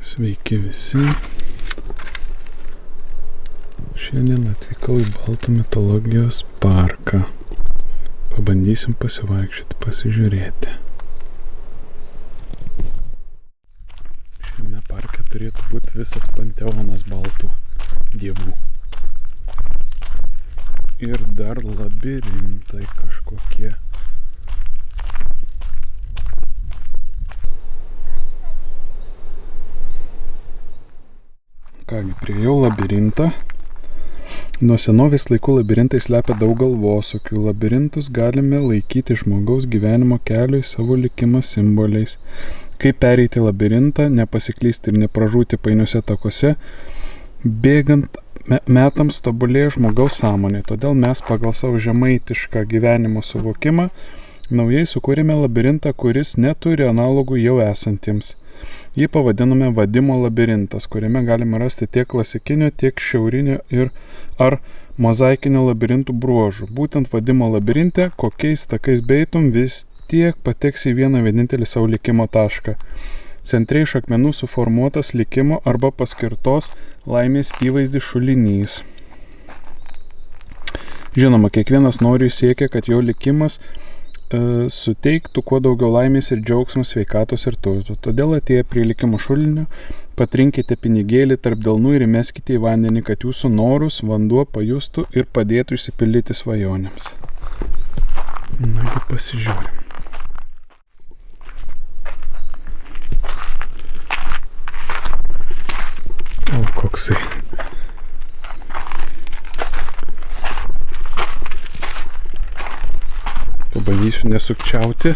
Sveiki visi. Šiandien atvykau į Baltų mitologijos parką. Pabandysim pasivaikščioti, pasižiūrėti. Šiame parke turėtų būti visas panteonas baltų dievų. Ir dar labirintai kažkokie. Kągi, priėjau labirintą. Nuo senovės laikų labirintai slepia daug galvosūkių. Labirintus galime laikyti žmogaus gyvenimo kelio į savo likimą simboliais. Kaip pereiti labirintą, nepasiklysti ir nepražūti painiuose takuose, bėgant metams tobulėja žmogaus sąmonė. Todėl mes pagal savo žemaitišką gyvenimo suvokimą naujai sukūrėme labirintą, kuris neturi analogų jau esantiems. Jį pavadinome vadimo labirintas, kuriame galime rasti tiek klasikinio, tiek šiaurinio ar mozaikinio labirintų bruožų. Būtent vadimo labirinte, kokiais takais beitum, vis tiek pateksi į vieną vienintelį savo likimo tašką. Centre iš akmenų suformuotas likimo arba paskirtos laimės įvaizdis šulinys. Žinoma, kiekvienas nori siekia, kad jo likimas suteiktų kuo daugiau laimės ir džiaugsmo, sveikatos ir turtų. Todėl atėję prie likimo šulinio, patrinkite pinigėlį tarp delnų ir įmeskite į vandenį, kad jūsų norus vanduo pajustų ir padėtų išsipildyti svajonėms. Nagi pasižiūrim. O, koksai. Pabandysiu nesukčiauti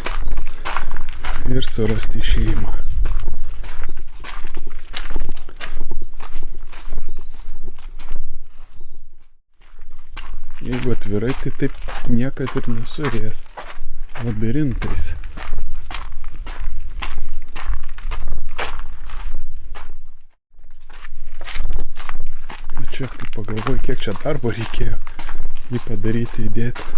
ir surasti išėjimą. Jeigu atvirai, tai taip niekad ir nesurės labirintais. Bet čia, kai pagalvoju, kiek čia darbo reikėjo jį padaryti, įdėti.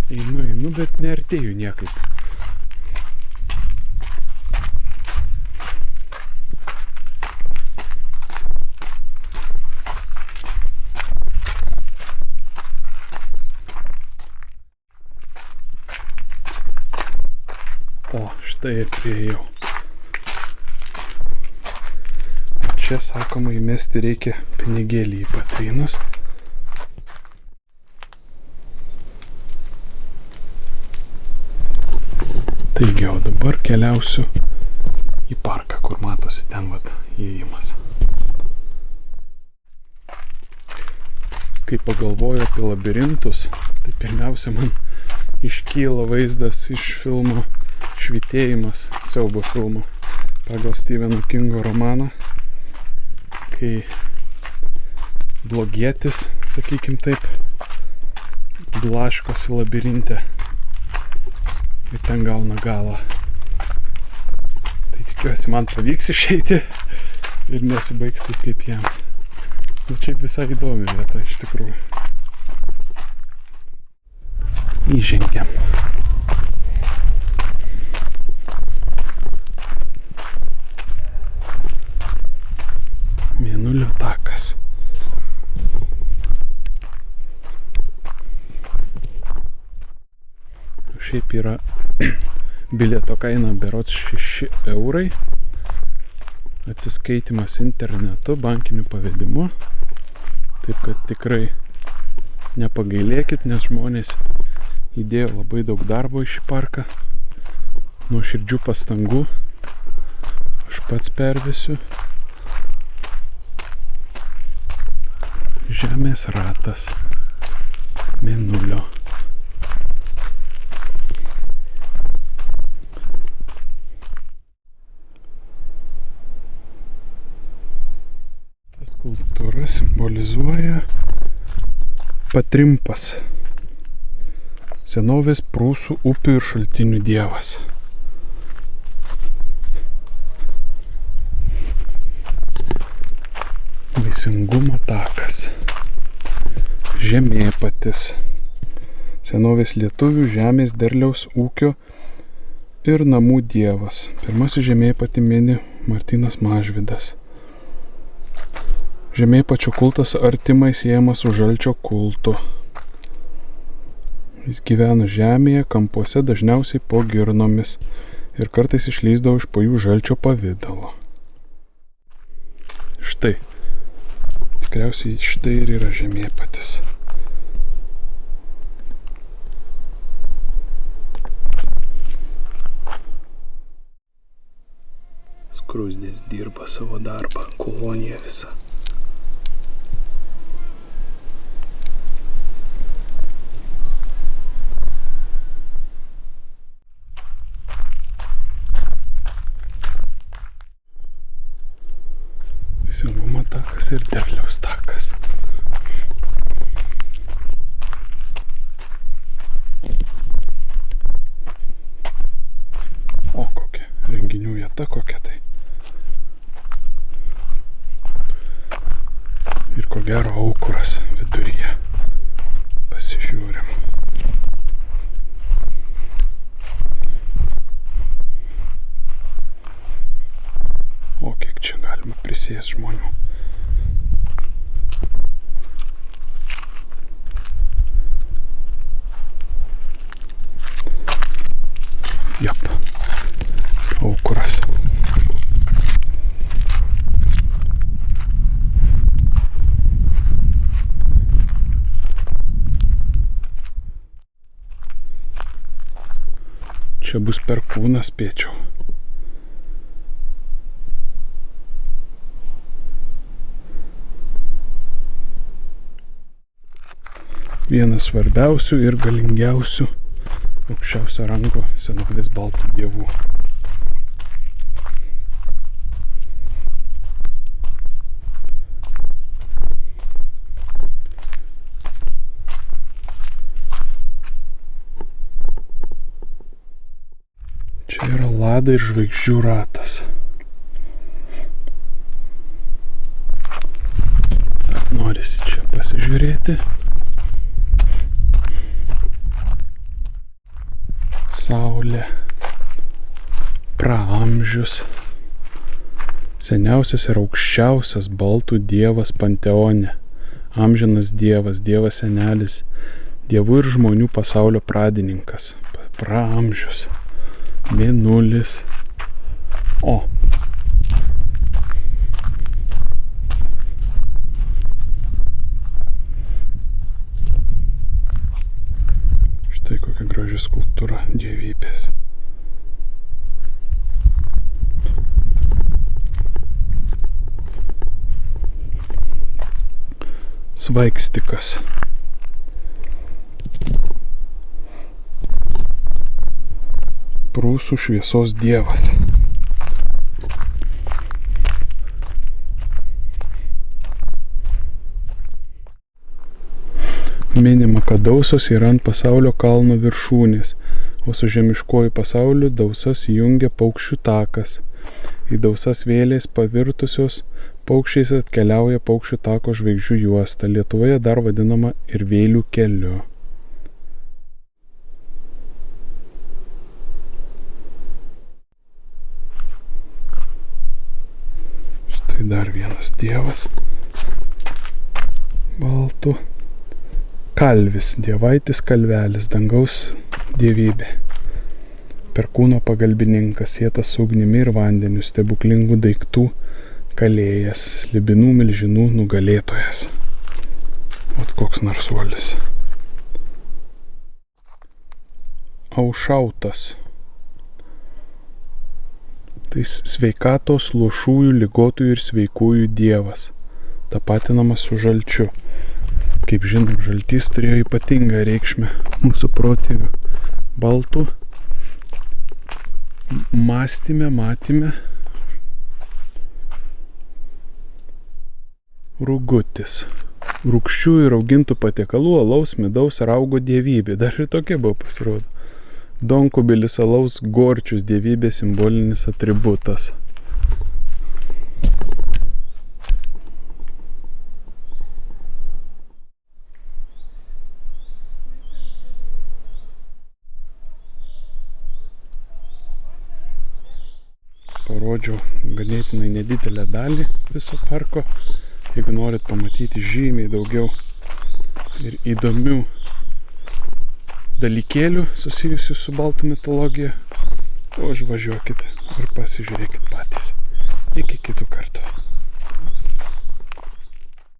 Einu, bet neartėju niekaip. O, štai ir priėjau. Čia, sakoma, įmesti reikia pinigėlį į patrynus. Taigi, o dabar keliausiu į parką, kur matosi ten vat įėjimas. Kai pagalvoju apie labirintus, tai pirmiausia man iškyla vaizdas iš filmo Švytėjimas, siaubo filmo, pagal Stepheno Kingo romaną, kai blogietis, sakykim taip, blaškosi labirinte. Ir ten gauna galą. Tai tikiuosi, man pavyks išeiti ir nesibaigs taip kaip jam. Nu, čia visai įdomi vieta, iš tikrųjų. Įžengiam. Mėnulio takas. Šiaip yra bilieto kaina berods 6 eurai, atsiskaitimas internetu, bankiniu pavedimu, taip kad tikrai nepagailėkit, nes žmonės įdėjo labai daug darbo į šį parką, nuoširdžių pastangų, aš pats pervesiu. Žemės ratas, mėnulio. Skulptūra simbolizuoja Patrimpas, senovės prūsų upių ir šaltinių dievas. Vaisingumo takas. Žemėpatis. Senovės lietuvių žemės derliaus ūkio ir namų dievas. Pirmasis žemėpatį mini Martynas Mažvydas. Žemėpačio kultas artimai siejamas su žalčio kultu. Jis gyveno žemėje, kampuose, dažniausiai po girnomis ir kartais išlįsdavo iš po jų žalčio pavidalo. Štai. Tikriausiai štai ir yra žemėpatis. Skruzdės dirba savo darbą, kolonija visa. Teisingumo takas ir derliaus takas. O kokia renginių vieta, kokia tai. Ir ko gero aukuras viduryje. Pasižiūrim. O kiek čia galima prisės žmonių. Jap. Aukuras. Čia bus perkūnas, spėčiau. Vienas svarbiausių ir galingiausių aukščiausio rango senovės baltų dievų. Čia yra Lada ir žvaigždžių ratas. Norisi čia pasižiūrėti. Saulė, praamžius, seniausias ir aukščiausias baltų dievas panteone, amžinas dievas, dievas senelis, dievų ir žmonių pasaulio pradininkas, praamžius, mėnulis. O! Štai kokia graži skulptūra dievybės. Svaigstikas. Prūsų šviesos dievas. Minima, kad Dausos yra ant pasaulio kalno viršūnės, o su žemiškuoju pasauliu Dausas jungia paukščių takas. Į Dausas vėlės pavirtusios paukščiais atkeliauja paukščių tako žvaigždžių juosta, Lietuvoje dar vadinama ir Vėlių keliu. Štai dar vienas dievas baltų. Kalvis, dievaitis kalvelis, dangaus dievybė. Perkūno pagalbininkas, sietas su ugnimi ir vandeniu, stebuklingų daiktų kalėjas, slibinų milžinų nugalėtojas. Ot koks narsuolis. Aušautas. Tai sveikatos, luošųjų, ligotųjų ir sveikųjų dievas, tapatinamas su žalčiu. Kaip žinom, žaltys turėjo ypatingą reikšmę mūsų protėvių baltų mąstyme, matyme. Rūgutis. Rūgščių ir augintų patiekalų, alaus, midaus, raugo dievybė. Dar ir tokia buvo, pasirodo. Donkubilis, alaus, gorčius, dievybės simbolinis atributas. parodžiau ganėtinai nedidelę dalį viso parko. Jeigu norit pamatyti žymiai daugiau ir įdomių dalykėlių susijusių su baltų mitologija, užvažiuokit ir pasižiūrėkit patys. Iki kitų kartų.